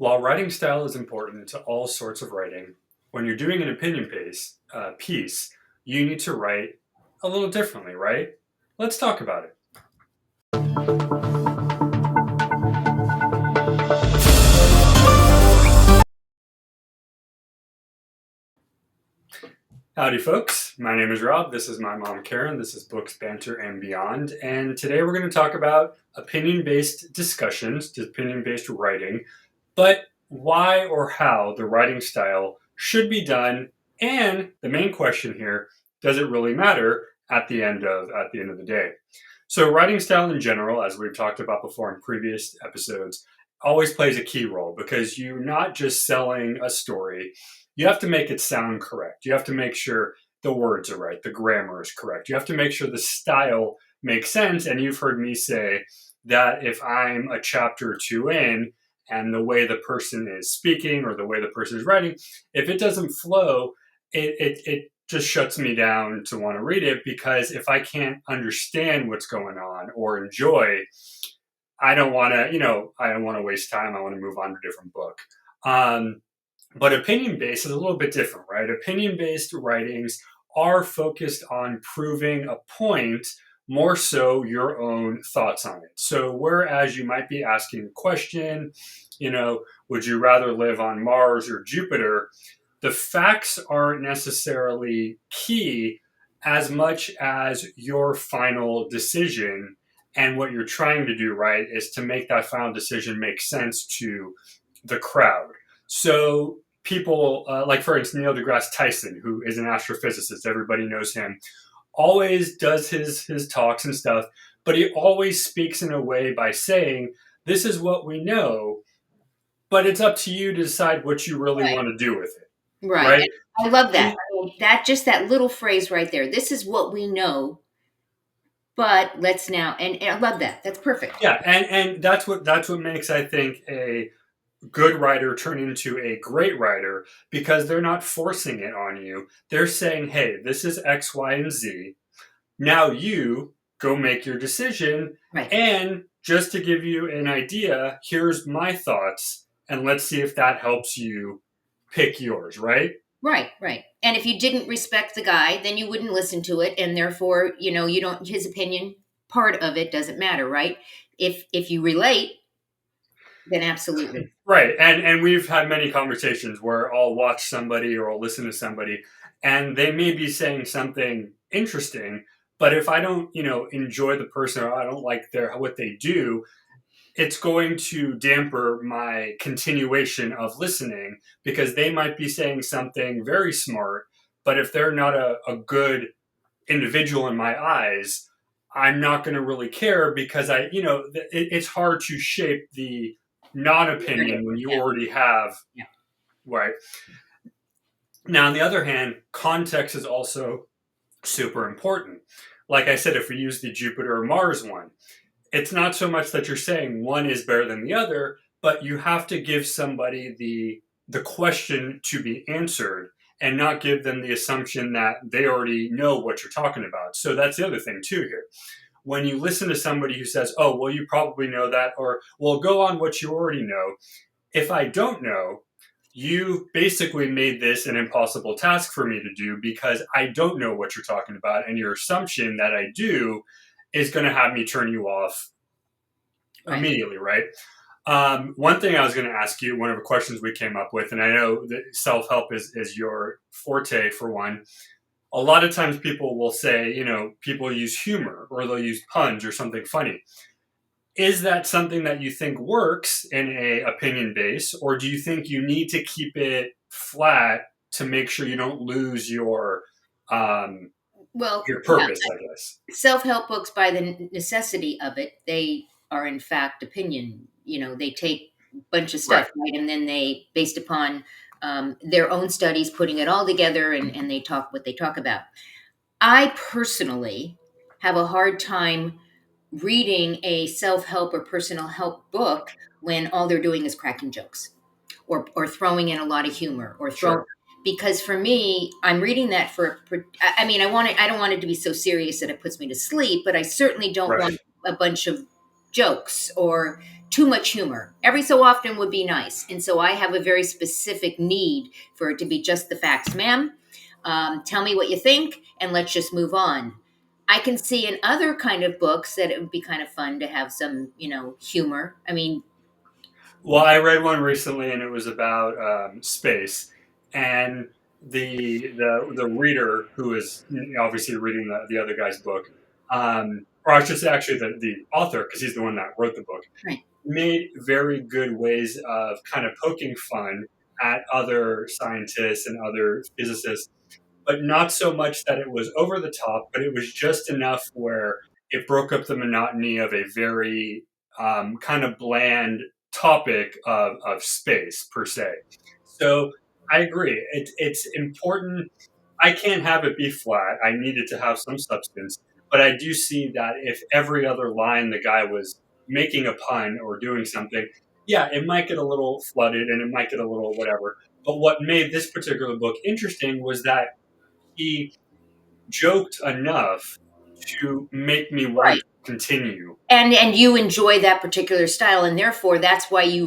While writing style is important to all sorts of writing, when you're doing an piece, you need to write a little differently, right? Let's talk about it. Howdy, folks. My name is Rob. This is my mom, Karen. This is Books, Banter, and Beyond. And today we're going to talk about opinion-based discussions, opinion-based writing, but why or how the writing style should be done. And the main question here, does it really matter at the end of the day? So writing style in general, as we've talked about before in previous episodes, always plays a key role because you're not just selling a story. You have to make it sound correct. You have to make sure the words are right, the grammar is correct. You have to make sure the style makes sense. And you've heard me say that if I'm a chapter or two in and the way the person is speaking or the way the person is writing, if it doesn't flow, it just shuts me down to want to read it, because if I can't understand what's going on or enjoy, I don't want to, I don't want to waste time. I want to move on to a different book. But opinion-based is a little bit different, right? Opinion-based writings are focused on proving a point, more so your own thoughts on it. So whereas you might be asking a question, would you rather live on Mars or Jupiter? The facts aren't necessarily key as much as your final decision. And what you're trying to do, right, is to make that final decision make sense to the crowd. So people like, for instance, Neil deGrasse Tyson, who is an astrophysicist, everybody knows him, always does his talks and stuff, but he always speaks in a way by saying, this is what we know, but it's up to you to decide what you really want to do with it. Right. I love that. That little phrase right there. This is what we know, but let's now, and I love that. That's perfect. Yeah, and that's what makes, I think, a good writer turn into a great writer, because they're not forcing it on you. They're saying, hey, this is X, Y, and Z. Now you go make your decision. Right. And just to give you an idea, here's my thoughts, and let's see if that helps you pick yours, right? Right. And if you didn't respect the guy, then you wouldn't listen to it, and therefore, you don't. His opinion, part of it, doesn't matter, right? If you relate, then absolutely. Right. And we've had many conversations where I'll watch somebody or I'll listen to somebody, and they may be saying something interesting, but if I don't, enjoy the person, or I don't like what they do, it's going to damper my continuation of listening, because they might be saying something very smart, but if they're not a good individual in my eyes, I'm not going to really care, because it's hard to shape the non-opinion when you already have. Yeah. Right. Now, on the other hand, context is also super important. Like I said, if we use the Jupiter or Mars one, it's not so much that you're saying one is better than the other, but you have to give somebody the question to be answered, and not give them the assumption that they already know what you're talking about. So that's the other thing too here. When you listen to somebody who says, oh, well, you probably know that, or, well, go on what you already know. If I don't know, you basically made this an impossible task for me to do, because I don't know what you're talking about. And your assumption that I do is going to have me turn you off immediately, right? One thing I was going to ask you, one of the questions we came up with, and I know that self-help is your forte for one. A lot of times people will say, people use humor, or they'll use puns or something funny. Is that something that you think works in a opinion base, or do you think you need to keep it flat to make sure you don't lose your purpose, I guess? Self-help books, by the necessity of it, they are in fact opinion. They take a bunch of stuff, right? And then they, based upon their own studies, putting it all together, and they talk what they talk about. I personally have a hard time reading a self-help or personal help book when all they're doing is cracking jokes, or throwing in a lot of humor, or because for me, I'm reading that I don't want it to be so serious that it puts me to sleep, but I certainly don't want a bunch of jokes or too much humor. Every so often would be nice. And so I have a very specific need for it to be just the facts, ma'am. Tell me what you think, and let's just move on. I can see in other kind of books that it would be kind of fun to have some, humor. I mean, Well, I read one recently, and it was about space, and the reader who is obviously reading the other guy's book, or I should say, actually the author, because he's the one that wrote the book, right, made very good ways of kind of poking fun at other scientists and other physicists, but not so much that it was over the top, but it was just enough where it broke up the monotony of a very kind of bland topic of space per se. So I agree. It's important. I can't have it be flat. I need it to have some substance. But I do see that if every other line the guy was making a pun or doing something, yeah, it might get a little flooded and it might get a little whatever. But what made this particular book interesting was that he joked enough to make me want right. to continue. And you enjoy that particular style, and therefore that's why you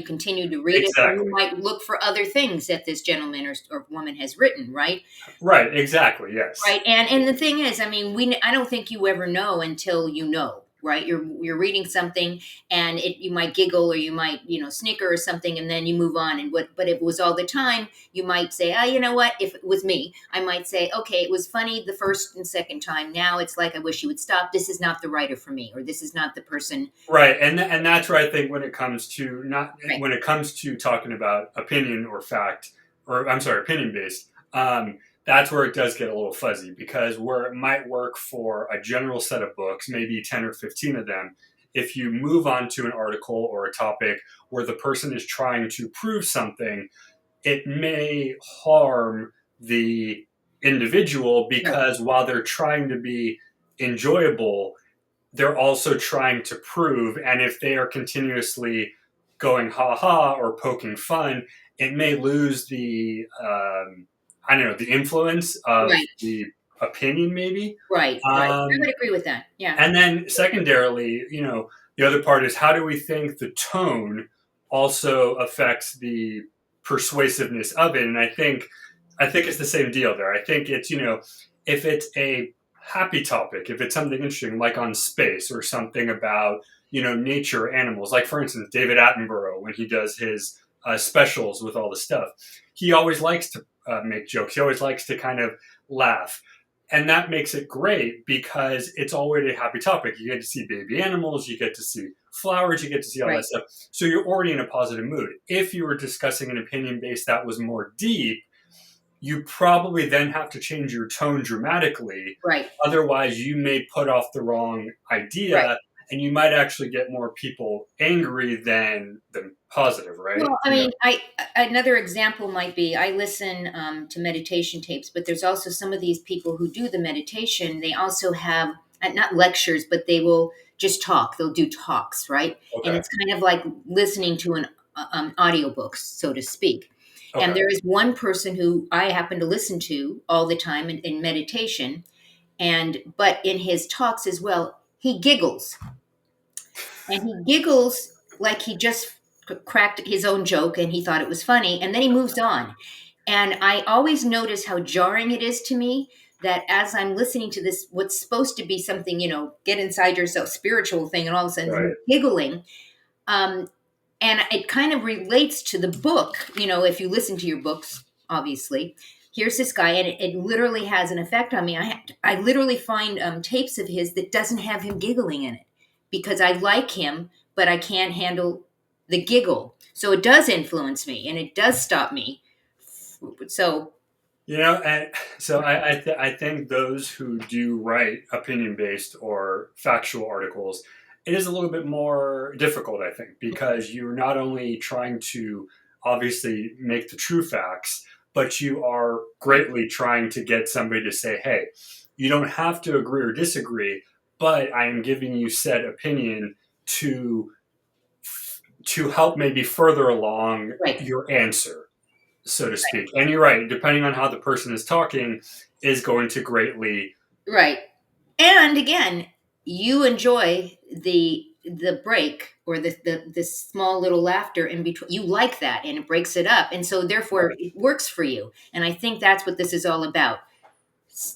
continue to read it, or you Exactly. might look for other things that this gentleman or woman has written, right? Right, exactly, yes. Right, and the thing is, I mean, I don't think you ever know until you know, right? You're reading something, and you might giggle, or you might snicker or something, and then you move on. And but if it was all the time, you might say, oh, you know what? If it was me, I might say, okay, it was funny the first and second time. Now it's like I wish you would stop. This is not the writer for me, or this is not the person. Right, and that's where I think when it comes to not Right, when it comes to talking about opinion or fact, or I'm sorry, opinion based, that's where it does get a little fuzzy because where it might work for a general set of books, maybe 10 or 15 of them, if you move on to an article or a topic where the person is trying to prove something, it may harm the individual right, because while they're trying to be enjoyable, they're also trying to prove. And if they are continuously going ha ha or poking fun, it may lose the I don't know, the influence of right, the opinion maybe. right. I Um, would agree with that. Yeah, and then secondarily, the other part is how do we think the tone also affects the persuasiveness of it? And I think it's the same deal there. I think it's, if it's a happy topic, if it's something interesting, like on space or something about, nature, animals, like for instance, David Attenborough, when he does his specials with all the stuff, he always likes to make jokes. He always likes to kind of laugh. And that makes it great because it's already a happy topic. You get to see baby animals, you get to see flowers, you get to see all that right, stuff. So you're already in a positive mood. If you were discussing an opinion base that was more deep, you probably then have to change your tone dramatically. right, Otherwise, you may put off the wrong right. idea and you might actually get more people angry than positive, right? Well, I mean, another example might be I listen to meditation tapes, but there's also some of these people who do the meditation. They also have not lectures, but they will just talk. They'll do talks, right? And Okay. it's kind of like listening to an audiobook, so to speak. And Okay. there is one person who I happen to listen to all the time in meditation, and but in his talks as well, he giggles, and he giggles like he just cracked his own joke and he thought it was funny, and then he moves on. And I always notice how jarring it is to me that as I'm listening to this, what's supposed to be something, get inside yourself, spiritual thing, and all of a sudden he's Right. giggling. Um, and it kind of relates to the book, if you listen to your books, obviously. Here's this guy, and it literally has an effect on me. I literally find tapes of his that doesn't have him giggling in it because I like him, but I can't handle the giggle. So it does influence me, and it does stop me. So And so I think those who do write opinion based or factual articles, it is a little bit more difficult, I think, because you're not only trying to obviously make the true facts, but you are greatly trying to get somebody to say, hey, you don't have to agree or disagree, but I am giving you said opinion to to help maybe further along right, your answer, so to speak. And you're right, depending on how the person is talking, is going to greatly. right. And again, you enjoy the break or the small little laughter in between. You like that, and it breaks it up, and so therefore it works for you. And I think that's what this is all about.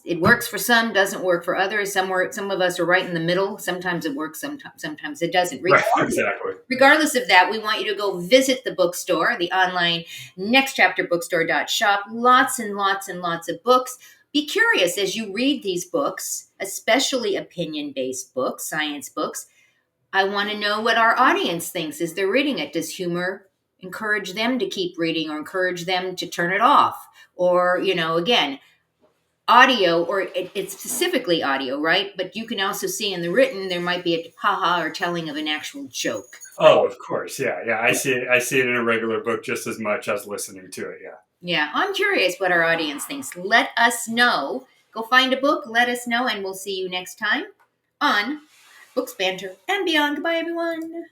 It works for some, doesn't work for others. Some of us are right in the middle. Sometimes it works, sometimes it doesn't. Right, exactly. Regardless of that, we want you to go visit the bookstore, the online nextchapterbookstore.shop. Lots and lots and lots of books. Be curious as you read these books, especially opinion-based books, science books. I want to know what our audience thinks as they're reading it. Does humor encourage them to keep reading or encourage them to turn it off? Or, again, audio, or it's specifically audio, right? But you can also see in the written, there might be a haha or telling of an actual joke. Oh, of course. Yeah. Yeah. I see it in a regular book just as much as listening to it. Yeah. Yeah, I'm curious what our audience thinks. Let us know. Go find a book, let us know, and we'll see you next time on Books, Banter, and Beyond. Goodbye, everyone.